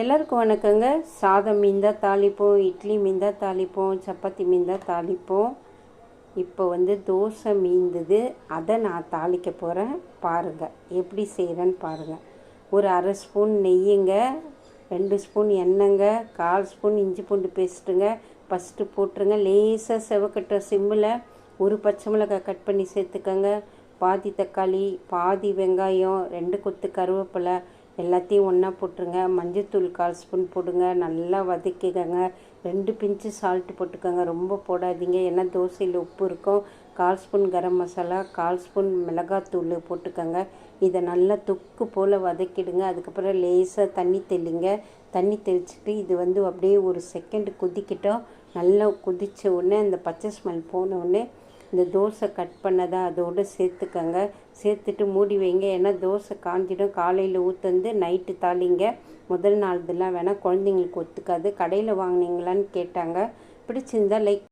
எல்லாருக்கும் வணக்கங்க. சாதம் மீந்தா தாளிப்போம், இட்லி மீந்தா தாளிப்போம், சப்பாத்தி மீந்தா தாளிப்போம். இப்போ தோசை மீந்தது, அதை நான் தாளிக்க போகிறேன். பாருங்கள் எப்படி செய்கிறேன்னு பாருங்கள். ஒரு அரை ஸ்பூன் நெய்யுங்க, 2 ஸ்பூன் எண்ணெய்ங்க, 1/4 ஸ்பூன் இஞ்சி பூண்டு பேஸ்ட்டுங்க. ஃபஸ்ட்டு போட்டுருங்க. லேசாக செவக்கட்ட சிம்மில் ஒரு பச்சை மிளகாய் கட் பண்ணி சேர்த்துக்கோங்க. பாதி தக்காளி, பாதி வெங்காயம், 2 கொத்து கருவேப்பிலை எல்லாத்தையும் ஒன்றா போட்டுருங்க. மஞ்சத்தூள் 1/4 ஸ்பூன் போடுங்க. நல்லா வதக்கிக்கங்க. 2 பிஞ்சு சால்ட்டு போட்டுக்கோங்க. ரொம்ப போடாதீங்க, ஏன்னா தோசையில் உப்பு இருக்கும். 1/4 ஸ்பூன் கரம் மசாலா, 1/4 ஸ்பூன் மிளகாத்தூள் போட்டுக்கோங்க. இதை நல்லா தொக்கு போல் வதக்கிடுங்க. அதுக்கப்புறம் லேசாக தண்ணி தெளிங்க. தண்ணி தெளிச்சுட்டு இது அப்படியே ஒரு செகண்ட் கொதிக்கிட்டோம். நல்லா கொதித்த உடனே அந்த பச்சை ஸ்மெல் போன உடனே இந்த தோசை கட் பண்ணதை அதோடு சேர்த்துக்கங்க. சேர்த்துட்டு மூடி வைங்க, ஏன்னா தோசை காஞ்சிடும். காலையில் ஊற்றுந்து நைட்டு தாளிங்க. முதல் நாள் இதெல்லாம் வேணால், குழந்தைங்களுக்கு ஒத்துக்காது. கடையில் வாங்கினீங்களான்னு கேட்டாங்க. பிடிச்சிருந்தா லைக்